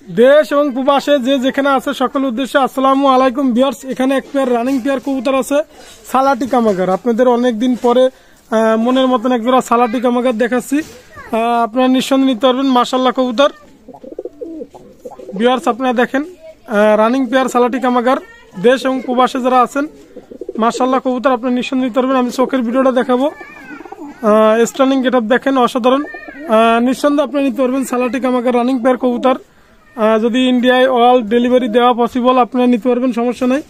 দেশ এবং প্রবাসে যে যেখানে আছে সকল উদ্দেশ্যে আসসালামু আলাইকুম ভিউয়ার্স। এখানে এক পেয়ার রানিং পেয়ার কবুতর আছে সালাটি কামাগার। আপনাদের অনেকদিন পরে মনের মতন এক জোড়া সালাটি কামাগার দেখাচ্ছি, আপনারা নিঃসন্দেহে নিতে পারবেন। মাশাআল্লাহ কবুতর ভিউয়ার্স, আপনারা দেখেন রানিং পেয়ার সালাটি কামাগার। দেশ এবং প্রবাসে যারা আছেন মাশাআল্লাহ কবুতর আপনারা নিঃসন্দেহে নিতে পারবেন। আমি চোখের ভিডিওটা দেখাবো। স্টার্নিং গেট আপ দেখেন, অসাধারণ। নিঃসন্দেহে আপনারা নিতে পারবেন সালাটি কামাগার রানিং পেয়ার কবুতর। যদি ইন্ডিয়ায় অল ডেলিভারি দেওয়া পসিবল আপনারা নিতে পারবেন, সমস্যা নেই।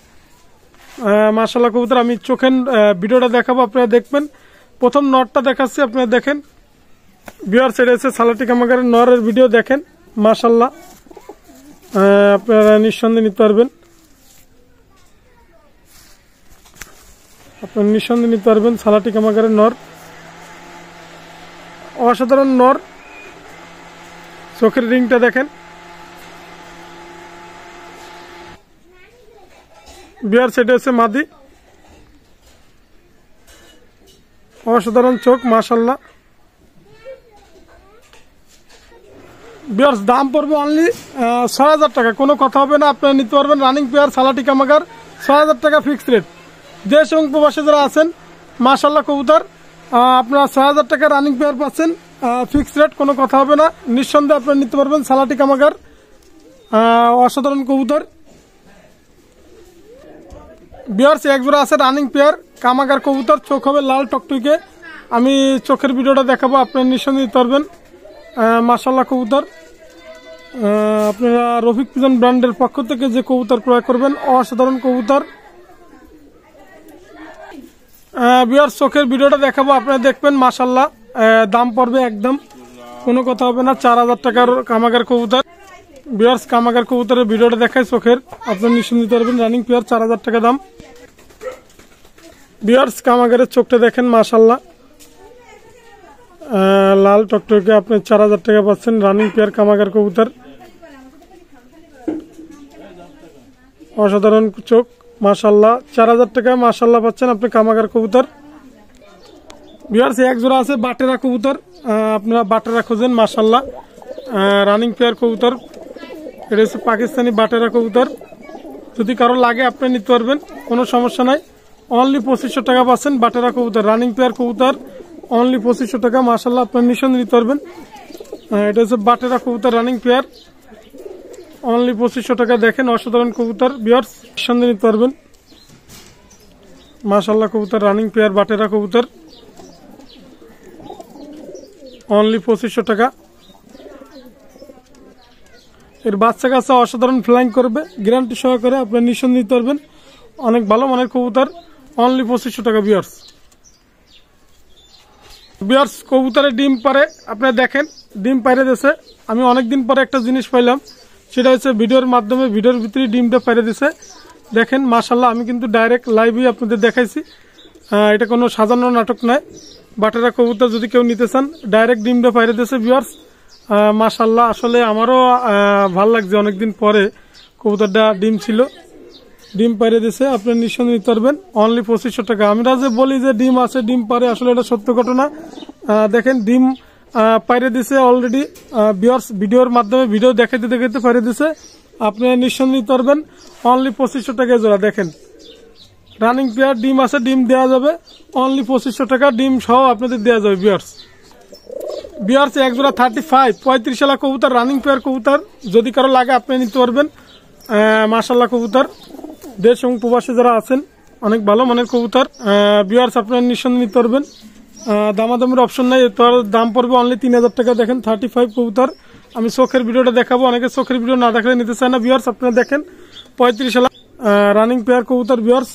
মাশাআল্লাহ কবুতর আমি চোখের ভিডিওটা দেখাবো, আপনারা দেখবেন। প্রথম নরটা দেখাচ্ছি, আপনারা দেখেন ভিউয়ার্স। এটা হচ্ছে সালাটি কামাগারের নরের ভিডিও দেখেন, মাশাআল্লাহ আপনারা নিঃসন্দেহে নিতে পারবেন। আপনারা নিঃসন্দেহে নিতে পারবেন সালাটি কামাগারের নর, অসাধারণ নর। চোখের রিংটা দেখেন ভিউয়ার্স, এটা হচ্ছে মাদি, অসাধারণ চোখ মাশাআল্লাহ। ভিউয়ার্স দাম পড়বে অনলি ৬,০০০ টাকা, কোনো কথা হবে না। আপনারা নিতে পারবেন রানিং পেয়ার সালাটি কামাগার ৬,০০০ টাকা ফিক্সড রেট। দেশ এবং প্রবাসে যারা আছেন মাশাআল্লাহ কবুতর আপনারা ৬,০০০ টাকা রানিং পেয়ার পাচ্ছেন ফিক্সড রেট, কোনো কথা হবে না। নিঃসন্দেহে আপনারা নিতে পারবেন সালাটি কামাগার, অসাধারণ কবুতর। ভিউয়ার্স এক জোড়া আছে রানিং পেয়ার কামাগার কবুতর, চোখ হবে লাল টকটকে। আমি চোখের ভিডিওটা দেখাবো, আপনারা নিঃসন্দেহে নিতে পারবেন মাশাআল্লাহ কবুতর। আপনারা রফিক পিজন ব্র্যান্ডের পক্ষ থেকে যে কবুতর ক্রয় করবেন, অসাধারণ কবুতর। ভিউয়ার্স চোখের ভিডিওটা দেখাবো, আপনারা দেখবেন মাশাআল্লাহ। দাম পড়বে একদম, কোনো কথা হবে না, ৪,০০০ টাকার কামাগার কবুতর। ভিউয়ার্স কামাগার কবুতরের ভিডিওটা দেখায় চোখের, আপনারা নিঃসন্দেহে নিতে পারবেন রানিং পেয়ার ৪,০০০ টাকা দাম। ভিউয়ার্স কামাগারের চোখটা দেখেন মাশাআল্লাহ, লাল টকটকে। আপনি ৪,০০০ টাকা পাচ্ছেন রানিং পেয়ার কামাগার কবুতর, অসাধারণ চোখ মাশাআল্লাহ। ৪,০০০ টাকা মাশাআল্লাহ পাচ্ছেন আপনি কামাগার কবুতর। ভিউয়ার্স এক জোড়া আছে বাটেরা কবুতর, আপনারা বাটেরা খোঁজেন মাশাআল্লাহ রানিং পেয়ার কবুতর। এটা হচ্ছে পাকিস্তানি বাটেরা কবুতর, যদি কারো লাগে আপনি নিতে পারবেন, কোনো সমস্যা নাই। অনলি ২৫০০ টাকা পাচ্ছেন বাটেরা কবুতর রানিং পেয়ার কবুতর, অনলি ২৫০০ টাকা মাশাআল্লাহ আপনার নিঃসন্দেহে নিতে পারবেন। এটা হচ্ছে বাটেরা কবুতর রানিং পেয়ার, অনলি ২৫০০ টাকা। দেখেন অসাধারণ কবুতর ভিউয়ার্স, নিঃসন্দেহে নিতে পারবেন মাশাআল্লাহ কবুতর রানিং পেয়ার বাটেরা কবুতর, অনলি ২৫০০ টাকা। এর বাচ্চা কাচ্চা অসাধারণ ফ্লাইং করবে, গ্যারান্টি সহকারে আপনার নিঃসন্দেহে নিতে পারবেন। অনেক ভালো মানের কবুতর, অনলি ২৫০০ টাকা ভিউয়ার্স। ভিউয়ার্স কবুতরে ডিম পারে, আপনারা দেখেন ডিম পাইরে দিয়েছে। আমি অনেকদিন পরে একটা জিনিস পাইলাম, সেটা হচ্ছে ভিডিওর মাধ্যমে, ভিডিওর ভিতরে ডিমটা পাইরে দিয়েছে। দেখেন মাশাআল্লাহ, আমি কিন্তু ডাইরেক্ট লাইভই আপনাদের দেখাইছি, এটা কোনো সাজানো নাটক নয়। বাটেরা কবুতর যদি কেউ নিতে চান ডাইরেক্ট ডিমটা পাইরে দিয়েছে ভিউয়ার্স, মাশাআল্লাহ। আসলে আমারও ভাল লাগছে, অনেকদিন পরে কবুতরটা ডিম ছিল, ডিম পাইরে দিয়েছে। আপনার নিঃসন্দেহে নিতে পারবেন অনলি ২৫০০ টাকা। আমরা যে বলি যে ডিম আছে ডিম পারে, আসলে এটা সত্য ঘটনা। দেখেন ডিম পাইরে দিছে অলরেডি ভিউয়ার্স, ভিডিওর মাধ্যমে ভিডিও দেখাইতে দেখাইতে পাইরে দিছে। আপনি নিঃসন্দেহে নিতে পারবেন অনলি ২৫০০ টাকা জোড়া। দেখেন রানিং পেয়ার ডিম আছে, ডিম দেওয়া যাবে অনলি ২৫০০ টাকা, ডিম সহ আপনাদের দেওয়া যাবে ভিউয়ার্স। ভিউয়ার্স এক জোড়া 35 সালা কবুতর রানিং পেয়ার কবুতর, যদি কারো লাগে আপনি নিতে পারবেন মাশাআল্লাহ কবুতর। দেশ এবং প্রবাসে যারা আছেন অনেক ভালো মানের কবুতর ভিউয়ার্স, আপনারা নিঃসন্দেহে নিতে পারবেন। দামাদামের অপশন নাই, তার দাম পড়বে অনলি ৩,০০০ টাকা। দেখেন 35 কবুতর, আমি চোখের ভিডিওটা দেখাবো, অনেকে চোখের ভিডিও না দেখলে নিতে চায় না ভিউয়ার্স। আপনারা দেখেন 35 সালা রানিং পেয়ার কবুতর ভিউয়ার্স,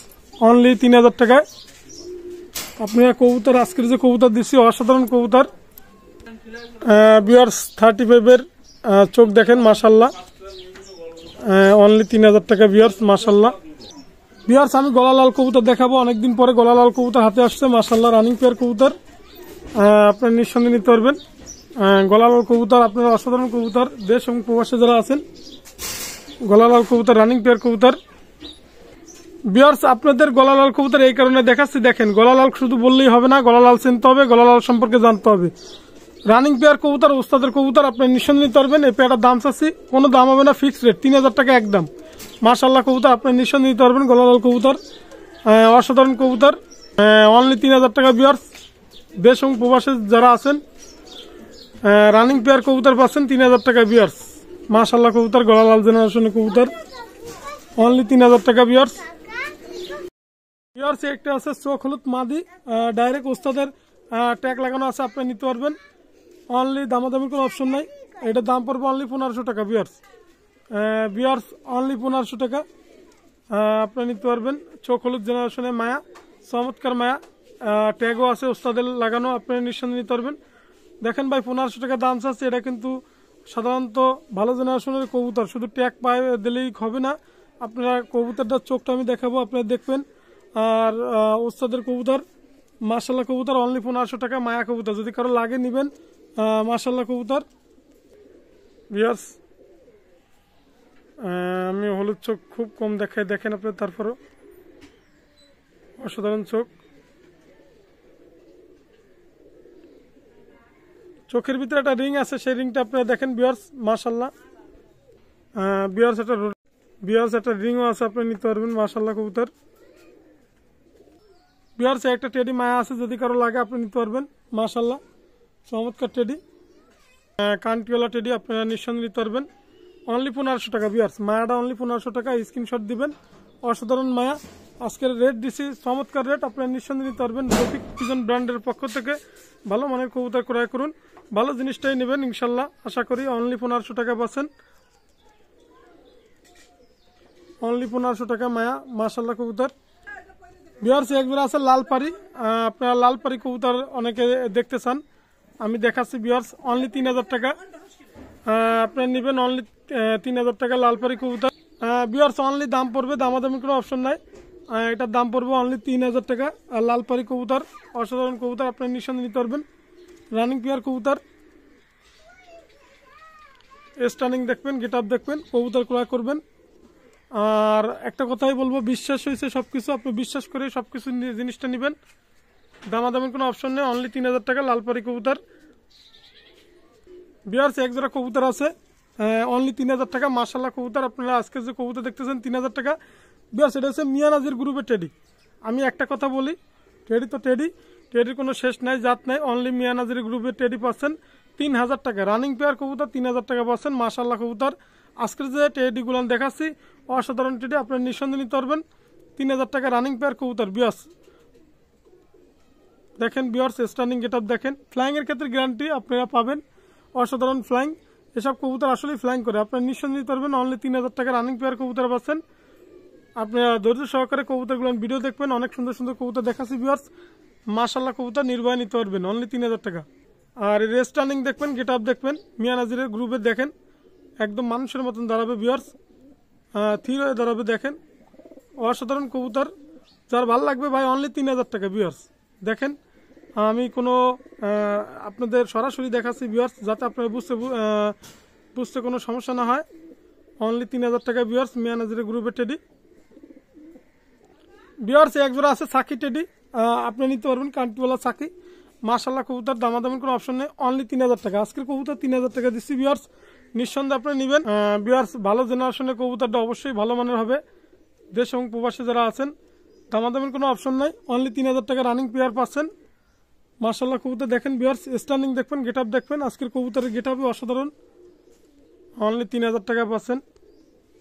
অনলি ৩,০০০ টাকায়। আপনারা কবুতর আজকের যে কবুতর দিচ্ছি অসাধারণ কবুতর ভিউয়ার্স। 35-এর চোখ দেখেন মাশাআল্লাহ, অনলি ৩,০০০ টাকা ভিউয়ার্স মাশাআল্লাহ। ভিউয়ার্স আমি গলালাল কবুতর দেখাবো, অনেকদিন পরে গলালাল কবুতর হাতে আসছে মাশাআল্লাহ রানিং পেয়ার কবুতর, আপনারা নিঃসন্দেহে নিতে পারবেন গলালাল কবুতর। আপনারা অসাধারণ কবুতর, দেশ এবং প্রবাসে যারা আছেন গলালাল কবুতর রানিং পেয়ার কবুতর ভিউয়ার্স। আপনাদের গলালাল কবুতর এই কারণে দেখাচ্ছি, দেখেন গলালাল শুধু বললেই হবে না, গলালাল চিনতে হবে, গলালাল সম্পর্কে জানতে হবে। রানিং পেয়ার কবুতর, ওস্তাদের কবুতর, আপনি নিঃসন্দেহে নিতে পারবেন। এই পেয়ারটার দাম চাচ্ছি, কোনো দাম হবে না, ফিক্সড রেট 3000 টাকা একদম। মাশাআল্লাহ কবুতর, আপনি নিঃসন্দেহে নিতে পারবেন। গলালাল কবুতর, অসাধারণ কবুতর, অনলি 3000 টাকা ভিউয়ার্স। দেশ এবং প্রবাসে যারা আছেন রানিং পেয়ার কবুতর পাচ্ছেন 3000 টাকা ভিউয়ার্স। মাশাআল্লাহ কবুতর, গলালাল জেনারেশনের কবুতর, অনলি 3000 টাকা ভিউয়ার্স। ভিউয়ার্স একটা আছে চোখ হলুদ মাদি, ডাইরেক্ট ওস্তাদের ট্যাগ লাগানো আছে, আপনি নিতে পারবেন। অনলি দামাদামির কোনো অপশন নাই। এটার দাম পড়বে অনলি 1500 টাকা ভিউয়ার্স। ভিউয়ার্স অনলি 1500 টাকা আপনি নিতে পারবেন। চোখ হলুদ জেনারেশনের মায়া, চমৎকার মায়া, ট্যাগও আছে ওস্তাদের লাগানো, আপনি নিঃসন্দেহে নিতে পারবেন। দেখেন ভাই 1500 টাকা দাম চাচ্ছে। এটা কিন্তু সাধারণত ভালো জেনারেশনের কবুতর, শুধু ট্যাগ পায়ে দিলেই হবে না। আপনারা কবুতরটার চোখটা আমি দেখাবো, আপনারা দেখবেন। আর ওস্তাদের কবুতর, মাশাআল্লাহ কবুতর, অনলি 1500 টাকা মায়া কবুতর। যদি কারো লাগে নিবেন। মাশাআল্লাহ কবুতর ভিউয়ার্স, আমি হলুদ চোখ খুব কম দেখাই, দেখেন আপনি, তারপরও অসাধারণ চোখ। চোখের ভিতরে একটা রিং আছে, সেই রিংটা আপনারা দেখেন ভিউয়ার্স। মাশাআল্লাহ ভিউয়ার্স একটা রিংও আছে, আপনি নিতে পারবেন। মাশাআল্লাহ কবুতর ভিউয়ার্স, একটা টেডি মায়া আছে, যদি কারো লাগে আপনি নিতে পারবেন। মাশাআল্লাহ চমৎকার টেডি, কান্টিওয়ালা টেডি, আপনারা নিঃসন্দেহে নিতে পারবেন। অনলি 1500 টাকা ভিউয়ার্স। মায়াটা অনলি 1500 টাকা, স্ক্রিনশট দিবেন। অসাধারণ মায়া, আজকের রেট দিছি চমৎকার রেট, আপনারা নিঃসন্দেহে নিতে পারবেন। রফিক পিজন ব্র্যান্ডের পক্ষ থেকে ভালো মানের কবুতর ক্রয় করুন, ভালো জিনিসটাই নেবেন ইনশাল্লাহ, আশা করি। অনলি 1500 টাকা পাচ্ছেন, অনলি 1500 টাকা মায়া। মাশাআল্লাহ কবুতর ভিউয়ার্স, একবার আছে লাল পারি, আপনারা লাল পারি কবুতর অনেকে দেখতে চান, আমি দেখাচ্ছি ভিউয়ার্স। অনলি 3000 টাকা আপনারা নেবেন, অনলি 3000 টাকা লাল পারি কবুতর ভিউয়ার্স। অনলি দাম পড়বে, দামাদামি কোনো অপশন নাই, এটার দাম পড়বে অনলি 3000 টাকা। আর লাল পারি কবুতর, অসাধারণ কবুতর, আপনারা নিঃসন্দেহে নিতে পারবেন। রানিং পেয়ার কবুতর, স্টানিং দেখবেন, গেট আপ দেখবেন, কবুতর ক্রয় করবেন। আর একটা কথাই বলবো, বিশ্বাস হয়েছে সবকিছু, আপনি বিশ্বাস করে সবকিছু জিনিসটা নেবেন, দামাদামির কোনো অপশন নেই। অনলি 3000 টাকা লাল পারি কবুতর ভিউয়ার্স। এক জোড়া কবুতর আছে, অনলি 3000 টাকা। মাশাআল্লাহ কবুতর, আপনারা আজকে যে কবুতর দেখতেছেন 3000 টাকা ভিউয়ার্স। এটা হচ্ছে মিয়া নাজির গ্রুপের টেডি। আমি একটা কথা বলি, টেডি তো টেডি, টেডির কোনো শেষ নাই, জাত নাই। অনলি মিয়া নাজির গ্রুপের টেডি পাচ্ছেন 3000 টাকা। রানিং পেয়ার কবুতর 3000 টাকা পাচ্ছেন। মাশাআল্লাহ কবুতর, আজকের যে টেডিগুলো দেখাচ্ছি অসাধারণ টেডি, আপনারা নিঃসন্দেহে নিতে পারবেন। 3000 টাকা রানিং পেয়ার কবুতর ভিউয়ার্স। দেখেন ভিউয়ার্স, স্টার্নিং গেট আপ দেখেন, ফ্লাইং এর ক্ষেত্রে গ্যারান্টি আপনারা পাবেন, অসাধারণ ফ্লাইং। এসব কবুতর আসলেই ফ্লাইং করে, আপনারা নিঃসন্দেহে নিতে পারবেন। অনলি 3000 টাকা রানিং পেয়ার কবুতর পাচ্ছেন। আপনারা ধৈর্য সহকারে কবুতরগুলো ভিডিও দেখবেন, অনেক সুন্দর সুন্দর কবুতর দেখাচ্ছি ভিউয়ার্স। মাশাআল্লাহ কবুতর নির্ভয় নিতে পারবেন, অনলি 3000 টাকা। আর রেস্ট টার্নিং দেখবেন, গেট আপ দেখবেন, মিয়া নাজিরের গ্রুপে দেখেন, একদম মানুষের মতন দাঁড়াবে ভিউয়ার্স, থির হয়ে দাঁড়াবে, দেখেন অসাধারণ কবুতর। যার ভালো লাগবে ভাই, অনলি 3000 টাকা ভিউয়ার্স। দেখেন আমি কোনো আপনাদের সরাসরি দেখাচ্ছি ভিউয়ার্স, যাতে আপনারা বুঝতে কোনো সমস্যা না হয়। অনলি 3000 টাকা ভিউয়ার্স, মিয়া নাজিরের গ্রুপের টেডি ভিউয়ার্স। এক জোড়া আছে সাকি টেডি, আপনি নিতে পারবেন, কান্টিওয়ালা সাকি। মাশাআল্লাহ কবুতর, দামাদামির কোনো অপশন নেই, অনলি 3000 টাকা। আজকের কবুতর 3000 টাকা দিচ্ছি ভিউয়ার্স, নিঃসন্দেহে আপনি নেবেন ভিউয়ার্স। ভালো জেনারেশনের কবুতরটা অবশ্যই ভালো মানের হবে। দেশ এবং প্রবাসে যারা আছেন, দামাদামির কোনো অপশন নাই, অনলি 3000 টাকা রানিং পেয়ার পাচ্ছেন। মাশাআল্লাহ কবুতর দেখেন ভিউয়ার্স, স্টার্নিং দেখবেন, গেট আপ দেখবেন, আজকের কবুতরের গেট আপই অসাধারণ। অনলি 3000 টাকা পাচ্ছেন।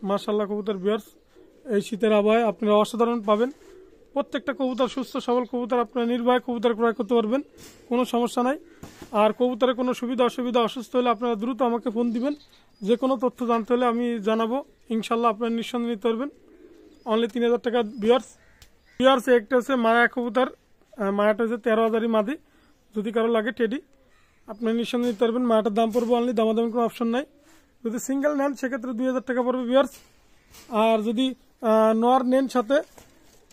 মাশাআল্লাহ কবুতর ভিউয়ার্স, এই শীতের আবহাওয়ায় আপনারা অসাধারণ পাবেন। প্রত্যেকটা কবুতর সুস্থ সবল কবুতর, আপনারা নির্ভয়ে কবুতর ক্রয় করতে পারবেন, কোনো সমস্যা নাই। আর কবুতরের কোনো সুবিধা অসুবিধা, অসুস্থ হলে আপনারা দ্রুত আমাকে ফোন দিবেন, যে কোনো তথ্য জানতে হলে আমি জানাবো ইনশাল্লাহ, আপনারা নিঃসন্দেহে নিতে পারবেন। অনলি 3000 টাকা ভিউয়ার্স। ভিউয়ার্স একটা হচ্ছে মায়া কবুতর, মায়াটা হচ্ছে 13,000 মাদি, যদি কারো লাগে টেডি আপনারা নিঃসন্দেহে নিতে পারবেন। মায়াটার দাম পড়বে অনলি, দামাদামের কোনো অপশন নাই। যদি সিঙ্গেল নেন সেক্ষেত্রে 2000 টাকা পড়বে ভিউয়ার্স। আর যদি নর নেন সাথে,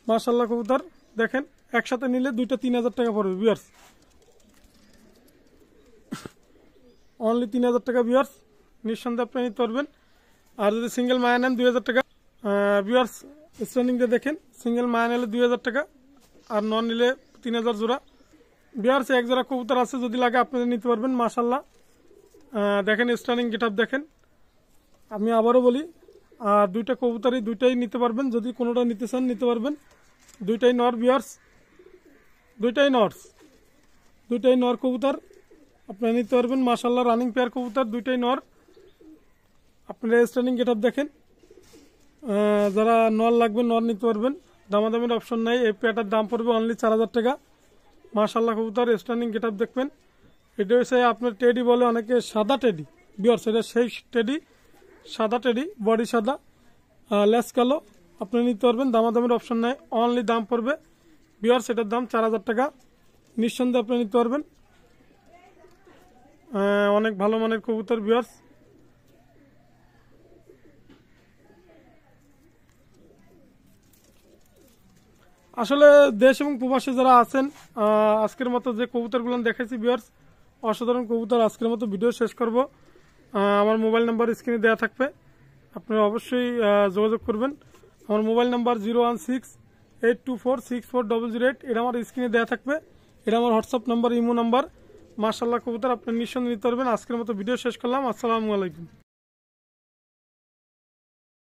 মাশাআল্লাহ কবুতর দেখেন, একসাথে নিলে দুইটা 3000 টাকা পড়বে ভিউয়ার্স, অনলি 3000 টাকা ভিউয়ার্স, নিঃসন্দেহে আপনি নিতে পারবেন। আর যদি সিঙ্গেল মায়া নেন 2000 টাকা ভিউয়ার্স। স্ট্যান্ডিংটা দেখেন, সিঙ্গেল মায়া নিলে 2000 টাকা, আর নন নিলে 3000 জোড়া। বিয়ার্স এক জোড়া কবুতর আছে, যদি লাগে আপনারা নিতে পারবেন। মাশাল্লাহ দেখেন স্টানিং গেটআপ দেখেন। আমি আবারও বলি, আর দুইটা কবুতরই দুইটাই নিতে পারবেন, যদি কোনোটা নিতে চান নিতে পারবেন। দুইটাই নর বিয়ার্স, দুইটাই নর কবুতর আপনারা নিতে পারবেন। মাশাল্লাহ রানিং পেয়ার কবুতর, দুইটাই নর। আপনারা স্টানিং গেটআপ দেখেন। যারা নর লাগবে নর নিতে পারবেন, দামাদামির অপশন নাই। এই পেয়ারটার দাম পড়বে অনলি 4000 টাকা। মাশাল্লাহ কবুতর স্টানিং গেটআপ দেখবেন। এটা হচ্ছে আপনার টেডি বলে অনেকে, সাদা টেডি বিয়ার্স, এটা সেই টেডি, সাদা টেডি, বডি সাদা, লেস কালো। আপনি নিতে পারবেন, দামাদামির অপশন নাই। অনলি দাম পড়বে বিয়ার্স, এটার দাম 4000 টাকা। নিঃসন্দেহে আপনি নিতে পারবেন। অনেক ভালো মানের কবুতর বিয়ার্স। আসলে দেশ এবং প্রবাসী যারা আছেন, আজকের মতো যে কবুতরগুলো দেখেছি বিয়ার্স, অসাধারণ কবুতর। আজকের মতো ভিডিও শেষ করব। আমার মোবাইল নাম্বার স্ক্রিনে দেওয়া থাকবে, আপনারা অবশ্যই যোগাযোগ করবেন। আমার মোবাইল নাম্বার 01682464008, এটা আমার স্ক্রিনে দেওয়া থাকবে। এটা আমার হোয়াটসঅ্যাপ নাম্বার, ইমো নাম্বার। মাশাআল্লাহ কবুতর আপনি নিঃসন্দেহে নিতে পারবেন। আজকের মতো ভিডিও শেষ করলাম। আসসালামু আলাইকুম।